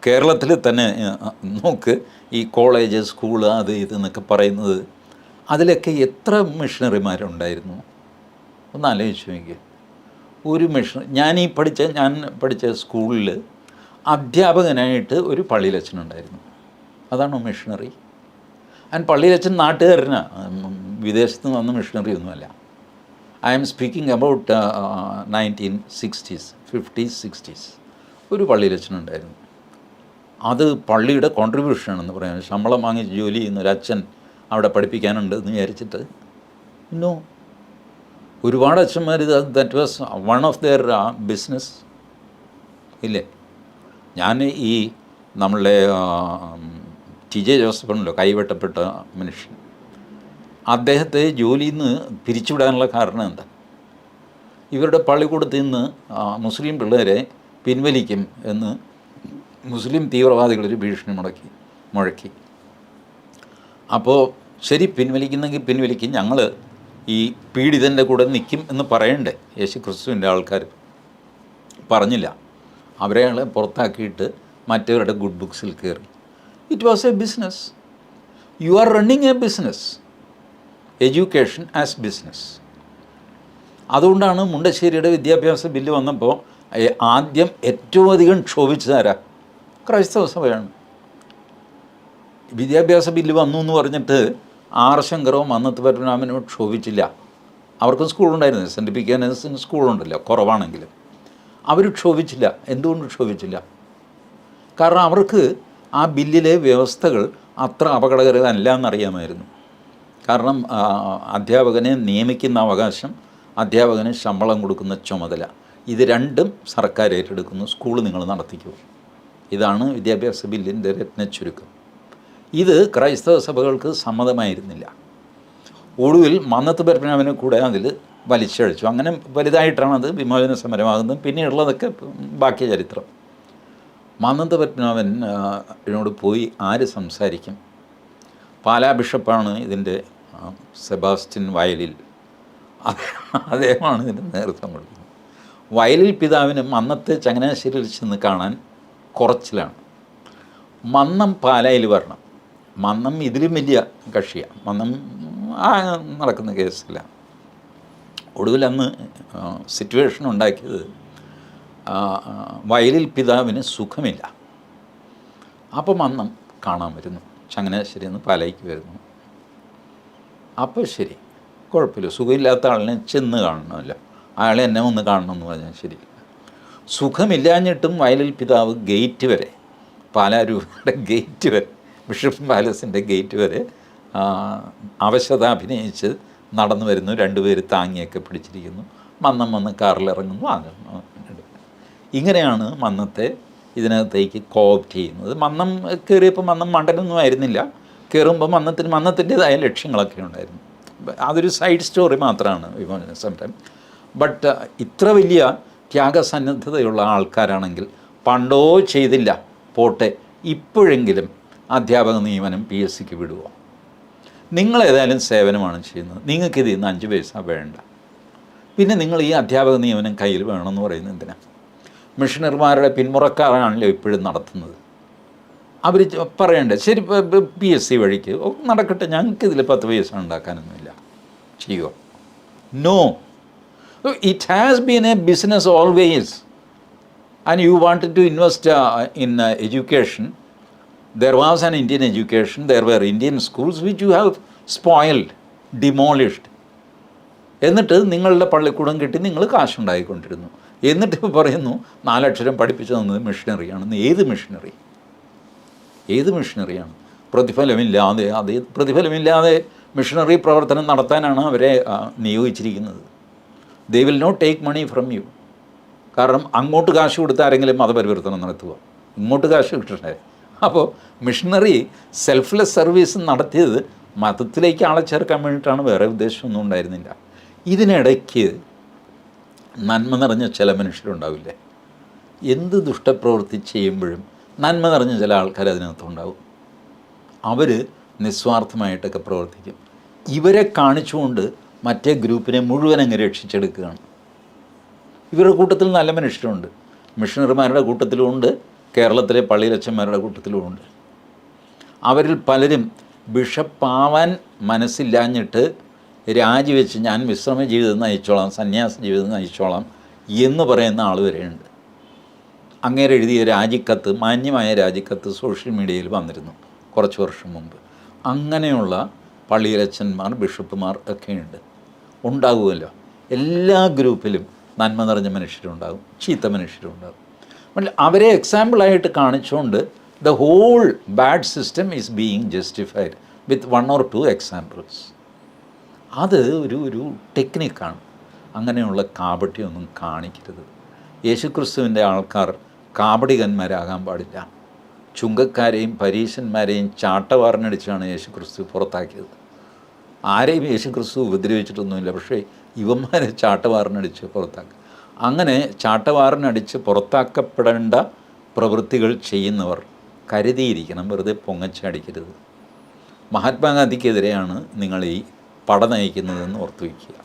കേരളത്തിൽ തന്നെ നോക്ക്, ഈ കോളേജ്, സ്കൂള്, അത് ഇതെന്നൊക്കെ പറയുന്നത്, അതിലൊക്കെ എത്ര മിഷണറിമാരുണ്ടായിരുന്നു ഒന്ന് ആലോചിച്ച് നോക്കിക്കുക. ഒരു ഞാൻ പഠിച്ച സ്കൂളിൽ അധ്യാപകനായിട്ട് ഒരു പള്ളിയിലച്ഛനുണ്ടായിരുന്നു. അതാണോ മിഷണറി? ആൻഡ് പള്ളിയിലച്ഛൻ നാട്ടുകാരനാണ്, വിദേശത്ത് നിന്ന് വന്ന മിഷണറി ഒന്നുമല്ല. I am speaking about 1960s, 50s, 60s. ഒരു പള്ളിയിലച്ഛനുണ്ടായിരുന്നു. അത് പള്ളിയുടെ കോൺട്രിബ്യൂഷനാണെന്ന് പറയാം. ശമ്പളം വാങ്ങി ജോലി ചെയ്യുന്ന ഒരു അച്ഛൻ അവിടെ പഠിപ്പിക്കാനുണ്ട് എന്ന് വിചാരിച്ചിട്ട് നോ. ഒരുപാട് അച്ഛന്മാർ that was one of their business ഇല്ലേ. ഞാൻ ഈ നമ്മളുടെ ടി ജെ ജോസഫ് ഉണ്ടല്ലോ, കൈവെട്ടപ്പെട്ട മനുഷ്യൻ, അദ്ദേഹത്തെ ജോലിയിൽ നിന്ന് പിരിച്ചുവിടാനുള്ള കാരണം എന്താ? ഇവരുടെ പള്ളിക്കൂടത്തിൽ നിന്ന് മുസ്ലിം പിള്ളേരെ പിൻവലിക്കും എന്ന് മുസ്ലിം തീവ്രവാദികളൊരു ഭീഷണി മുഴക്കി. അപ്പോൾ ശരി, പിൻവലിക്കുന്നെങ്കിൽ പിൻവലിക്കും, ഞങ്ങൾ ഈ പീഡിതൻ്റെ കൂടെ നിൽക്കും എന്ന് പറയണ്ടേ? യേശു ക്രിസ്തുവിൻ്റെ ആൾക്കാർ പറഞ്ഞില്ല. അവരെ പുറത്താക്കിയിട്ട് മറ്റവരുടെ ഗുഡ് ബുക്സിൽ കയറി. It was A business. You are running A business, education as business. അതുകൊണ്ടാണ് മുണ്ടശ്ശേരിയുടെ വിദ്യാഭ്യാസ ബില്ല് വന്നപ്പോൾ ആദ്യം ഏറ്റവും അധികം ക്ഷോഭിച്ചതാരാ? ക്രൈസ്തവ സഭയാണ്. വിദ്യാഭ്യാസ ബില്ല് വന്നു എന്ന് പറഞ്ഞിട്ട് ആർ ശങ്കറോ മന്നത്ത് പത്മനാഭനോ ക്ഷോഭിച്ചില്ല. അവർക്കും സ്കൂളുണ്ടായിരുന്നു, സെൻറ്റ് പിക്കാനസിന് സ്കൂളുണ്ടല്ലോ, കുറവാണെങ്കിലും. അവർ ക്ഷോഭിച്ചില്ല. എന്തുകൊണ്ട് ക്ഷോഭിച്ചില്ല? കാരണം അവർക്ക് ആ ബില്ലിലെ വ്യവസ്ഥകൾ അത്ര അപകടകരമല്ല എന്നറിയാമായിരുന്നു. കാരണം അധ്യാപകനെ നിയമിക്കുന്ന അവകാശം, അധ്യാപകന് ശമ്പളം കൊടുക്കുന്ന ചുമതല, ഇത് രണ്ടും സർക്കാർ ഏറ്റെടുക്കുന്നു. സ്കൂൾ നിങ്ങൾ നടത്തിക്കൂ. ഇതാണ് വിദ്യാഭ്യാസ ബില്ലിൻ്റെ രത്നച്ചുരുക്കം. ഇത് ക്രൈസ്തവ സഭകൾക്ക് സമ്മതമായിരുന്നില്ല. ഒടുവിൽ മന്നത്ത് പത്മനാഭനെ കൂടെ അതിൽ വലിച്ചഴിച്ചു. അങ്ങനെ വലുതായിട്ടാണ് അത് വിമോചന സമരമാകുന്നത്. പിന്നെയുള്ളതൊക്കെ ബാക്കി ചരിത്രം. മന്നത്ത് പത്മനാഭനോട് പോയി ആര് സംസാരിക്കും? പാലാ ബിഷപ്പാണ് ഇതിൻ്റെ, സെബാസ്റ്റ്യൻ വയലിൽ, അദ്ദേഹമാണ് ഇതിൻ്റെ നേതൃത്വം കൊടുക്കുന്നത്. വയലിൽ പിതാവിന് മന്നത്തെ ചങ്ങനാശ്ശേരിയിൽ ചെന്ന് കാണാൻ കുറച്ചിലാണ്. മന്നം പാലായിൽ വരണം. മന്നം ഇതിലും വലിയ കക്ഷിയാണ്. മന്നം നടക്കുന്ന കേസില്ല. ഒടുവിൽ അന്ന് സിറ്റുവേഷൻ ഉണ്ടാക്കിയത് വയലിൽ പിതാവിന് സുഖമില്ല. അപ്പോൾ മന്നം കാണാൻ വരുന്നു, ചങ്ങനാശ്ശേരി നിന്ന് പാലായിക്ക് വരുന്നു. അപ്പോൾ ശരി, കുഴപ്പമില്ല, സുഖമില്ലാത്ത ആളിനെ ചെന്ന് കാണണമല്ലോ, അയാളെ എന്നെ ഒന്ന് കാണണമെന്ന് പറഞ്ഞാൽ ശരിയില്ല. സുഖമില്ലാഞ്ഞിട്ടും വയലിൽ പിതാവ് ഗേറ്റ് വരെ, പാലാരൂപയുടെ ഗേറ്റ് വരെ, ബിഷപ്പ് പാലസിൻ്റെ ഗേറ്റ് വരെ അവശത അഭിനയിച്ച് നടന്നു വരുന്നു. രണ്ടുപേര് താങ്ങിയൊക്കെ പിടിച്ചിരിക്കുന്നു. മന്നം വന്ന് കാറിലിറങ്ങുന്നു. ഇങ്ങനെയാണ് മന്നത്തെ ഇതിനകത്തേക്ക് കോപ്റ്റ് ചെയ്യുന്നത്. മന്നം കയറിയപ്പോൾ മന്നം മണ്ടനൊന്നും ആയിരുന്നില്ല. കയറുമ്പോൾ മന്നത്തിൻ്റേതായ ലക്ഷ്യങ്ങളൊക്കെ ഉണ്ടായിരുന്നു. അതൊരു സൈഡ് സ്റ്റോറി മാത്രമാണ് വിമോചന സമരം. ബട്ട് ഇത്ര വലിയ ത്യാഗസന്നദ്ധതയുള്ള ആൾക്കാരാണെങ്കിൽ പണ്ടോ ചെയ്തില്ല, പോട്ടെ, ഇപ്പോഴെങ്കിലും അധ്യാപക നിയമനം PSCക്ക് വിടുമോ? നിങ്ങളേതായാലും സേവനമാണ് ചെയ്യുന്നത്, നിങ്ങൾക്ക് ഇതിൽ നിന്ന് 5 പൈസ വേണ്ട. പിന്നെ നിങ്ങൾ ഈ അധ്യാപക നിയമനം കയ്യിൽ വേണമെന്ന് പറയുന്നത് എന്തിനാണ്? മിഷണറിമാരുടെ പിന്മുറക്കാരാണല്ലോ ഇപ്പോഴും നടത്തുന്നത്. അവർ പറയണ്ടേ, ശരി PSC വഴിക്ക് നടക്കട്ടെ, ഞങ്ങൾക്കിതിൽ 10 പൈസ ഉണ്ടാക്കാനൊന്നുമില്ല, ചെയ്യുമോ? No. It has been a business always, and you wanted to invest in education. There was an Indian education, there were Indian schools which you have spoiled, demolished. എന്നിട്ട് നിങ്ങളുടെ പള്ളിക്കൂടം കിട്ടി നിങ്ങൾ കാശുണ്ടായിക്കൊണ്ടിരുന്നു. എന്നിട്ട് പറയുന്നു 4 അക്ഷരം പഠിപ്പിച്ചു തന്നത് മിഷണറിയാണെന്ന്. ഏത് മിഷണറിയാണ്? പ്രതിഫലമില്ലാതെ മിഷണറി പ്രവർത്തനം നടത്താനാണ് അവരെ നിയോഗിച്ചിരിക്കുന്നത്. They will not take money from you. കാരണം അങ്ങോട്ട് കാശ് കൊടുത്ത് ആരെങ്കിലും മതപരിവർത്തനം നടത്തുക, ഇങ്ങോട്ട് കാശ് കിട്ടണ്ടേ? അപ്പോൾ മിഷണറി സെൽഫ്ലെസ് സർവീസ് നടത്തിയത് മതത്തിലേക്ക് ആളെ ചേർക്കാൻ വേണ്ടിയിട്ടാണ്, വേറെ ഉദ്ദേശമൊന്നും ഉണ്ടായിരുന്നില്ല. ഇതിനിടയ്ക്ക് നന്മ നിറഞ്ഞ ചില മനുഷ്യരുണ്ടാവില്ലേ? എന്ത് ദുഷ്ടപ്രവൃത്തി ചെയ്യുമ്പോഴും നന്മ നിറഞ്ഞ ചില ആൾക്കാർ അതിനകത്തുണ്ടാവും. അവർ നിസ്വാർത്ഥമായിട്ടൊക്കെ പ്രവർത്തിക്കും. ഇവരെ കാണിച്ചുകൊണ്ട് മറ്റേ ഗ്രൂപ്പിനെ മുഴുവൻ അങ്ങ് രക്ഷിച്ചെടുക്കുകയാണ്. ഇവരുടെ കൂട്ടത്തിൽ നല്ല മനുഷ്യരുണ്ട്, മിഷണറിമാരുടെ കൂട്ടത്തിലുമുണ്ട്, കേരളത്തിലെ പള്ളിയിലച്ചന്മാരുടെ കൂട്ടത്തിലുമുണ്ട്. അവരിൽ പലരും ബിഷപ്പാവാൻ മനസ്സില്ലാഞ്ഞിട്ട് രാജിവെച്ച് ഞാൻ വിശ്രമ ജീവിതം നയിച്ചോളാം, സന്യാസ ജീവിതം നയിച്ചോളാം എന്ന് പറയുന്ന ആൾ വരെയുണ്ട്. അങ്ങേരെ എഴുതിയ രാജിക്കത്ത്, മാന്യമായ രാജിക്കത്ത് സോഷ്യൽ മീഡിയയിൽ വന്നിരുന്നു കുറച്ച് വർഷം മുമ്പ്. അങ്ങനെയുള്ള പള്ളിയിലച്ചന്മാർ, ബിഷപ്പുമാർ ഒക്കെയുണ്ട്, ഉണ്ടാകുമല്ലോ. എല്ലാ ഗ്രൂപ്പിലും നന്മ നിറഞ്ഞ മനുഷ്യരുണ്ടാകും, ചീത്ത മനുഷ്യരുണ്ടാകും. അവരെ എക്സാമ്പിളായിട്ട് കാണിച്ചുകൊണ്ട് the whole bad system is being justified with 1 or 2 examples. അത് ഒരു ടെക്നിക്കാണ്. അങ്ങനെയുള്ള കാപട്യമൊന്നും കാണിക്കരുത്. യേശുക്രിസ്തുവിൻ്റെ ആൾക്കാർ കാപടികന്മാരാകാൻ പാടില്ല. ചുങ്കക്കാരെയും പരീശന്മാരെയും ചാട്ടവാറിനടിച്ചാണ് യേശുക്രിസ്തു പുറത്താക്കിയത്. ആരെയും യേശുക്രിസ്തു ഉപദ്രവിച്ചിട്ടൊന്നുമില്ല, പക്ഷേ ഇവന്മാരെ ചാട്ടവാറിനടിച്ച് പുറത്താക്കി. അങ്ങനെ ചാട്ടവാറിനടിച്ച് പുറത്താക്കപ്പെടേണ്ട പ്രവൃത്തികൾ ചെയ്യുന്നവർ കരുതിയിരിക്കണം, വെറുതെ പൊങ്ങച്ചടിക്കരുത്. മഹാത്മാഗാന്ധിക്കെതിരെയാണ് നിങ്ങൾ ഈ പട നയിക്കുന്നതെന്ന് ഓർത്തു വയ്ക്കുക.